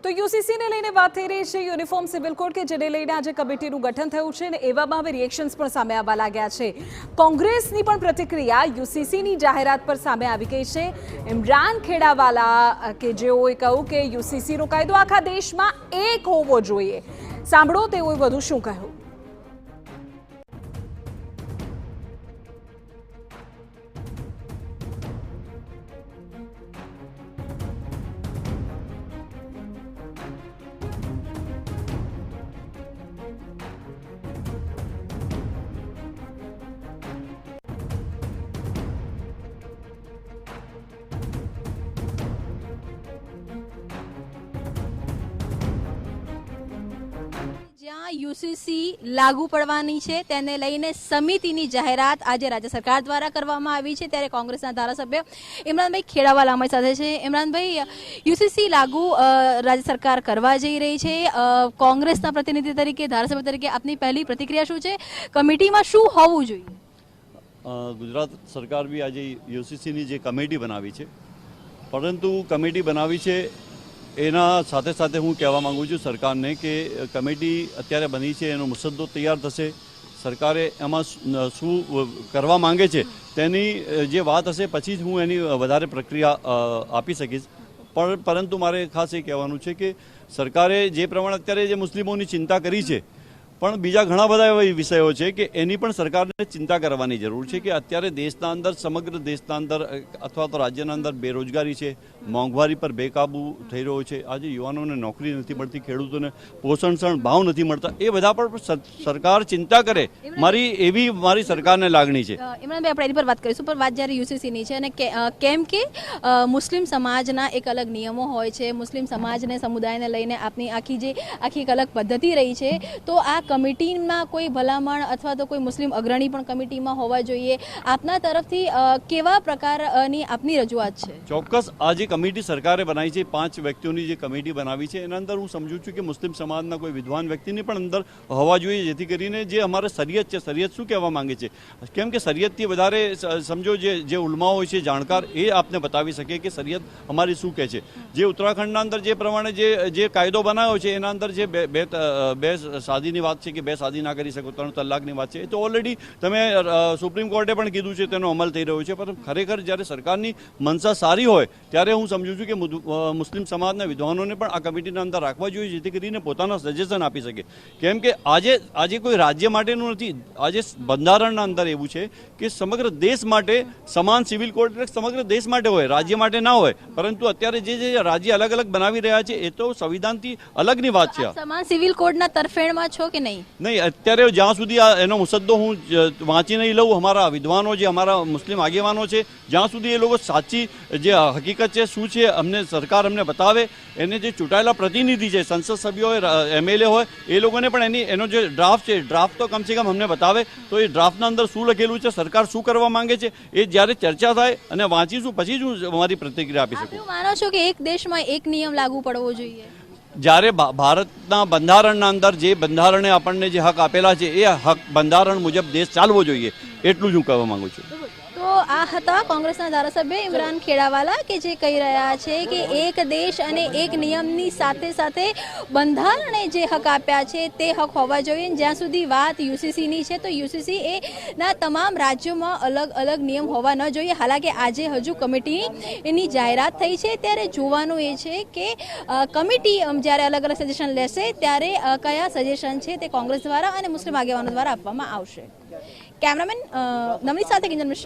તો યુસીસી ને લઈને વાત થઈ રહી છે યુનિફોર્મ સિવિલ કોડ કે જેને લઈને આજે કમિટીનું ગઠન થયું છે અને એવામાં હવે રિએક્શન્સ પણ સામે આવવા લાગ્યા છે। કોંગ્રેસની પણ પ્રતિક્રિયા યુસીસીની જાહેરાત પર સામે આવી ગઈ છે। ઇમરાન ખેડાવાલા કે જેઓએ કહ્યું કે યુસીસીનો કાયદો આખા દેશમાં એક હોવો જોઈએ। સાંભળો તેઓએ વધુ શું કહ્યું। જ્યાં યુસીસી લાગુ પડવાની છે તેને લઈને સમિતિની જાહેરાત આજે રાજ્ય સરકાર દ્વારા કરવામાં આવી છે। ત્યારે કોંગ્રેસના ધારાસભ્ય ઇમરાનભાઈ ખેડાવાલા અમારી સાથે છે। ઇમરાનભાઈ, યુસીસી લાગુ રાજ્ય સરકાર કરવા જઈ રહી છે, કોંગ્રેસના પ્રતિનિધિ તરીકે, ધારાસભ્ય તરીકે આપની પહેલી પ્રતિક્રિયા શું છે? કમિટીમાં શું હોવું જોઈએ? ગુજરાત સરકાર બી આજે યુસીસીની જે કમિટી બનાવી છે, પરંતુ કમિટી બનાવી છે એના સાથે સાથે હું કહેવા માગું છું સરકારને કે કમિટી અત્યારે બની છે, એનો મુસદ્દો તૈયાર થશે, સરકારે એમાં શું કરવા માંગે છે તેની જે વાત હશે પછી જ હું એની વધારે પ્રક્રિયા આપી શકીશ। પરંતુ મારે ખાસ એ કહેવાનું છે કે સરકારે જે પ્રમાણે અત્યારે જે મુસ્લિમોની ચિંતા કરી છે, પણ બીજા ઘણા બધા એવા વિષયો છે કે એની પણ સરકારને ચિંતા કરવાની જરૂર છે કે અત્યારે દેશના અંદર, સમગ્ર દેશના અંદર અથવા તો રાજ્યના અંદર બેરોજગારી છે, મોંઘવારી પર બેકાબૂ થઈ રહ્યો છે, આજે યુવાનોને નોકરી નથી મળતી, ખેડૂતોને પોષણક્ષમ ભાવ નથી મળતા, એ બધા પર સરકાર ચિંતા કરે, મારી સરકારને લાગણી છે। ઇમરાનભાઈ, આપણે એની પર વાત કરીશું, પણ વાત જ્યારે યુસીસીની છે અને કેમ કે મુસ્લિમ સમાજના એક અલગ નિયમો હોય છે, મુસ્લિમ સમાજને, સમુદાયને લઈને આપની આખી એક અલગ પદ્ધતિ રહી છે, તો આ કમિટીમાં કોઈ ભલામણ અથવા તો કોઈ મુસ્લિમ અગ્રણી પણ કમિટીમાં હોવા જોઈએ, આપના તરફથી કેવા પ્રકારની આપની રજૂઆત છે? ચોક્કસ આ જે કમિટી સરકારે બનાવી છે, 5 વ્યક્તિઓની જે કમિટી બનાવી છે, એના અંદર હું સમજુ છું કે મુસ્લિમ સમાજના કોઈ વિદ્વાન વ્યક્તિની પણ અંદર હોવા જોઈએ, જેથી કરીને જે અમારે શરિયત છે, શરિયત શું કહેવા માંગે છે, કેમ કે શરિયતથી વધારે સમજો જે ઉલમાઓ છે, જાણકાર, એ આપને બતાવી શકે કે શરિયત અમારી શું કહે છે। જે ઉત્તરાખંડના અંદર જે પ્રમાણે જે કાયદો બનાવ્યો છે એના અંદર જે બે શાદીની વાત છે કે 2 શાદી ના કરી શકો, 3 તલાકની વાત છે, એ તો ઓલરેડી તમે સુપ્રીમ કોર્ટે પણ કીધું છે, તેનો અમલ થઈ રહ્યો છે। પણ ખરેખર જ્યારે સરકારની મનસા સારી હોય ત્યારે હું સમજુ છું કે મુસ્લિમ સમાજના વિદ્વાનોને પણ આ કમિટીના અંદર રાખવા જોઈએ, જેથી કરીને પોતાના સજેશન આપી શકે। કેમ કે આજે કોઈ રાજ્ય માટેનું નથી, આજે બંધારણના અંદર એવું છે કે સમગ્ર દેશ માટે સમાન સિવિલ કોડ સમગ્ર દેશ માટે હોય, રાજ્ય માટે ના હોય। પરંતુ અત્યારે જે રાજ્ય અલગ અલગ બનાવી રહ્યા છે એ તો સંવિધાનથી અલગની વાત છે। સમાન સિવિલ કોડના તરફેણમાં છો કે નહીં? નહીં, અત્યારે જ્યાં સુધી એનો મુસદ્દો હું વાંચી નહીં લઉં, અમારા વિદ્વાનો જે અમારા મુસ્લિમ આગેવાનો છે, જ્યાં સુધી એ લોકો સાચી જે હકીકત છે શું છે સરકાર અમને બતાવે, એને જે ચૂંટાયેલા પ્રતિનિધિ છે, સંસદ સભ્યો હોય, એમએલએ હોય, એ લોકોને પણ એનો જે ડ્રાફ્ટ છે, ડ્રાફ્ટ તો કમસે કમ અમને બતાવે, તો એ ડ્રાફ્ટના અંદર શું લખેલું છે, સરકાર શું કરવા માંગે છે, એ જ્યારે ચર્ચા થાય અને વાંચીશું પછી જ હું અમારી પ્રતિક્રિયા આપી શકું। માનો છો કે એક દેશમાં એક નિયમ લાગુ પડવો જોઈએ? જ્યારે ભારતના બંધારણના અંદર જે બંધારણે આપણને જે હક આપેલા છે એ હક બંધારણ મુજબ દેશ ચાલવો જોઈએ, એટલું જ હું કહેવા માંગુ છું। તો આ હતા કોંગ્રેસના ધારાસભ્ય ઇમરાન ખેડાવાલા કે જે કહી રહ્યા છે કે એક દેશ અને એક નિયમની સાથે સાથે બંધારણે જે હક આપ્યા છે તે હક હોવા જોઈએ। જ્યાં સુધી વાત યુસીસીની છે તો યુસીસી એના તમામ રાજ્યોમાં અલગ અલગ નિયમ હોવા ન જોઈએ। હાલાકે આજે હજુ કમિટીની જાહેરાત થઈ છે, ત્યારે જોવાનું એ છે કે કમિટી જ્યારે અલગ અલગ સજેશન લેશે ત્યારે કયા સજેશન છે તે કોંગ્રેસ દ્વારા અને મુસ્લિમ આગેવાનો દ્વારા આપવામાં આવશે। કેમેરામેન નવનીત સાથે કિંજલ મિશ્રા,